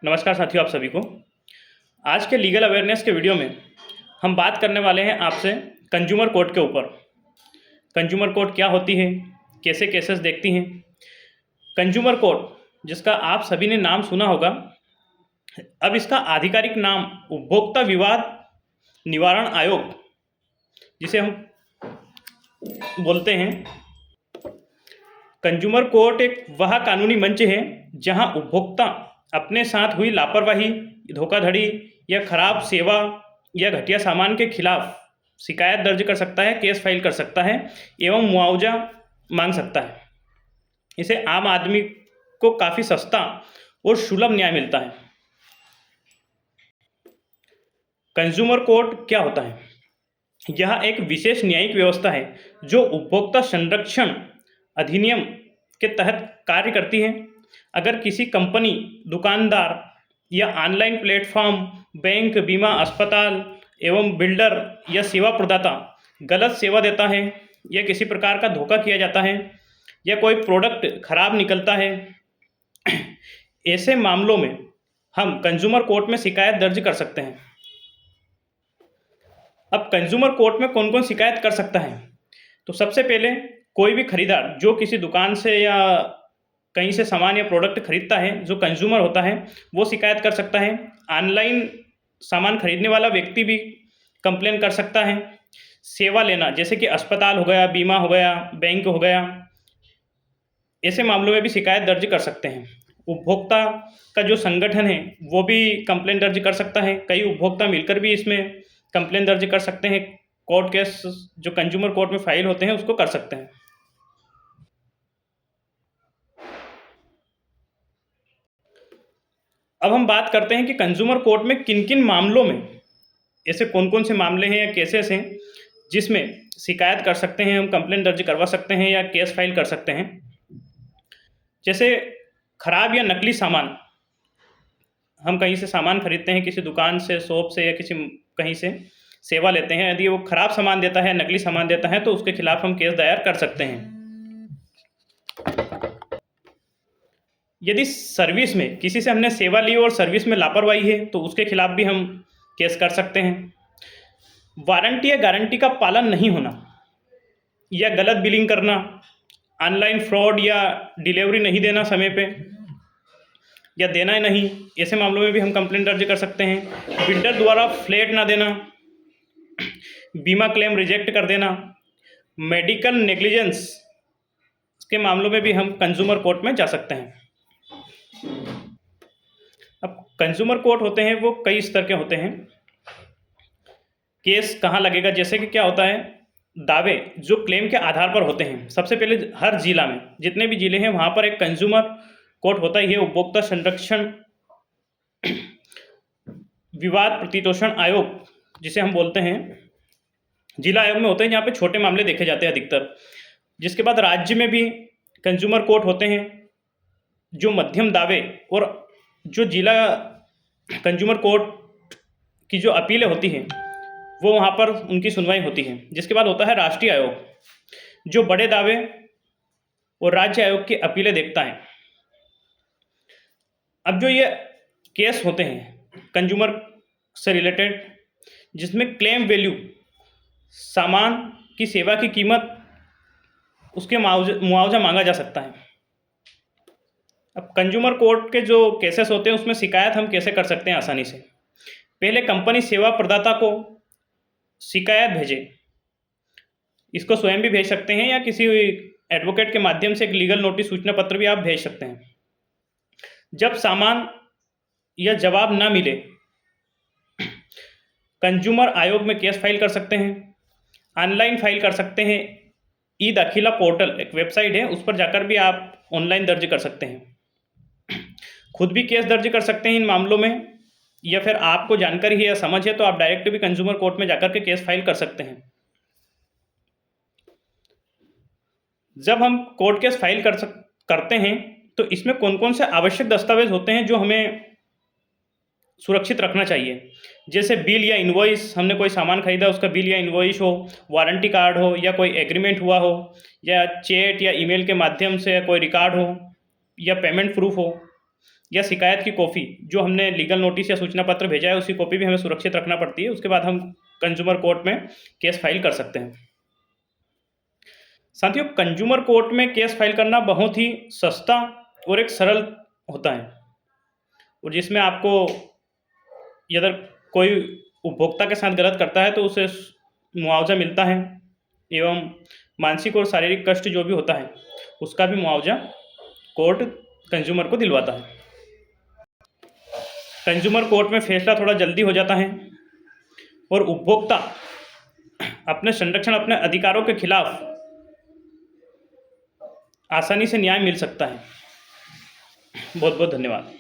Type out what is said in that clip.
नमस्कार साथियों, आप सभी को। आज के लीगल अवेयरनेस के वीडियो में हम बात करने वाले हैं आपसे कंज्यूमर कोर्ट के ऊपर। कंज्यूमर कोर्ट क्या होती है, कैसे केसेस देखती हैं। कंज्यूमर कोर्ट, जिसका आप सभी ने नाम सुना होगा, अब इसका आधिकारिक नाम उपभोक्ता विवाद निवारण आयोग, जिसे हम बोलते हैं। कंज्यूमर कोर्ट एक वह कानूनी मंच है जहां उपभोक्ता अपने साथ हुई लापरवाही, धोखाधड़ी या खराब सेवा या घटिया सामान के खिलाफ शिकायत दर्ज कर सकता है, केस फाइल कर सकता है एवं मुआवजा मांग सकता है। इसे आम आदमी को काफ़ी सस्ता और सुलभ न्याय मिलता है। कंज्यूमर कोर्ट क्या होता है? यह एक विशेष न्यायिक व्यवस्था है जो उपभोक्ता संरक्षण अधिनियम के तहत कार्य करती है। अगर किसी कंपनी, दुकानदार या ऑनलाइन प्लेटफॉर्म, बैंक, बीमा, अस्पताल एवं बिल्डर या सेवा प्रदाता गलत सेवा देता है या किसी प्रकार का धोखा किया जाता है या कोई प्रोडक्ट खराब निकलता है, ऐसे मामलों में हम कंज्यूमर कोर्ट में शिकायत दर्ज कर सकते हैं। अब कंज्यूमर कोर्ट में कौन कौन शिकायत कर सकता है? तो सबसे पहले कोई भी खरीदार जो किसी दुकान से या कहीं से सामान या प्रोडक्ट खरीदता है, जो कंज्यूमर होता है, वो शिकायत कर सकता है। ऑनलाइन सामान खरीदने वाला व्यक्ति भी कंप्लेन कर सकता है। सेवा लेना, जैसे कि अस्पताल हो गया, बीमा हो गया, बैंक हो गया, ऐसे मामलों में भी शिकायत दर्ज कर सकते हैं। उपभोक्ता का जो संगठन है वो भी कंप्लेन दर्ज कर सकता है। कई उपभोक्ता मिलकर भी इसमें कंप्लेन दर्ज कर सकते हैं। कोर्ट केस जो कंज्यूमर कोर्ट में फाइल होते हैं उसको कर सकते हैं। अब हम बात करते हैं कि कंज्यूमर कोर्ट में किन किन मामलों में, ऐसे कौन कौन से मामले हैं या केसेस हैं जिसमें शिकायत कर सकते हैं, हम कंप्लेन दर्ज करवा सकते हैं या केस फाइल कर सकते हैं। जैसे खराब या नकली सामान, हम कहीं से सामान खरीदते हैं, किसी दुकान से, शॉप से या किसी कहीं से सेवा लेते हैं। यदि वो खराब सामान देता है, नकली सामान देता है, तो उसके खिलाफ हम केस दायर कर सकते हैं। यदि सर्विस में किसी से हमने सेवा ली और सर्विस में लापरवाही है तो उसके खिलाफ भी हम केस कर सकते हैं। वारंटी या गारंटी का पालन नहीं होना या गलत बिलिंग करना, ऑनलाइन फ्रॉड या डिलीवरी नहीं देना समय पे या देना ही नहीं, ऐसे मामलों में भी हम कंप्लेंट दर्ज कर सकते हैं। बिल्डर द्वारा फ्लैट ना देना, बीमा क्लेम रिजेक्ट कर देना, मेडिकल नेग्लिजेंस के मामलों में भी हम कंज्यूमर कोर्ट में जा सकते हैं। अब कंज्यूमर कोर्ट होते हैं वो कई स्तर के होते हैं। केस कहाँ लगेगा, जैसे कि क्या होता है, दावे जो क्लेम के आधार पर होते हैं। सबसे पहले हर जिला में, जितने भी जिले हैं वहाँ पर एक कंज्यूमर कोर्ट होता ही है। उपभोक्ता संरक्षण विवाद प्रतितोषण आयोग, जिसे हम बोलते हैं, जिला आयोग में होते हैं जहाँ पे छोटे मामले देखे जाते हैं अधिकतर। जिसके बाद राज्य में भी कंज्यूमर कोर्ट होते हैं जो मध्यम दावे और जो जिला कंज्यूमर कोर्ट की जो अपीलें होती हैं वो वहाँ पर उनकी सुनवाई होती है। जिसके बाद होता है राष्ट्रीय आयोग जो बड़े दावे और राज्य आयोग की अपीलें देखता है। अब जो ये केस होते हैं कंज्यूमर से रिलेटेड, जिसमें क्लेम वैल्यू, सामान की सेवा की कीमत, उसके मुआवजा मांगा जा सकता है। अब कंज्यूमर कोर्ट के जो केसेस होते हैं उसमें शिकायत हम कैसे कर सकते हैं आसानी से? पहले कंपनी सेवा प्रदाता को शिकायत भेजे, इसको स्वयं भी भेज सकते हैं या किसी एडवोकेट के माध्यम से एक लीगल नोटिस, सूचना पत्र भी आप भेज सकते हैं। जब सामान या जवाब ना मिले, कंज्यूमर आयोग में केस फाइल कर सकते हैं, ऑनलाइन फाइल कर सकते हैं। ई दाखिला पोर्टल एक वेबसाइट है, उस पर जाकर भी आप ऑनलाइन दर्ज कर सकते हैं। खुद भी केस दर्ज कर सकते हैं इन मामलों में, या फिर आपको जानकारी है या समझ है तो आप डायरेक्ट भी कंज्यूमर कोर्ट में जाकर के केस फाइल कर सकते हैं। जब हम कोर्ट केस फाइल करते हैं तो इसमें कौन कौन से आवश्यक दस्तावेज होते हैं जो हमें सुरक्षित रखना चाहिए? जैसे बिल या इनवॉइस, हमने कोई सामान खरीदा उसका बिल या इनवॉइस हो, वारंटी कार्ड हो या कोई एग्रीमेंट हुआ हो, या चैट या ईमेल के माध्यम से कोई रिकॉर्ड हो, या पेमेंट प्रूफ हो, या शिकायत की कॉपी, जो हमने लीगल नोटिस या सूचना पत्र भेजा है उसकी कॉपी भी हमें सुरक्षित रखना पड़ती है। उसके बाद हम कंज्यूमर कोर्ट में केस फाइल कर सकते हैं। साथियों, कंज्यूमर कोर्ट में केस फाइल करना बहुत ही सस्ता और एक सरल होता है, और जिसमें आपको अगर कोई उपभोक्ता के साथ गलत करता है तो उसे मुआवजा मिलता है, एवं मानसिक और शारीरिक कष्ट जो भी होता है उसका भी मुआवजा कोर्ट कंज्यूमर को दिलवाता है। कंज्यूमर कोर्ट में फैसला थोड़ा जल्दी हो जाता है और उपभोक्ता अपने संरक्षण, अपने अधिकारों के खिलाफ आसानी से न्याय मिल सकता है। बहुत बहुत धन्यवाद।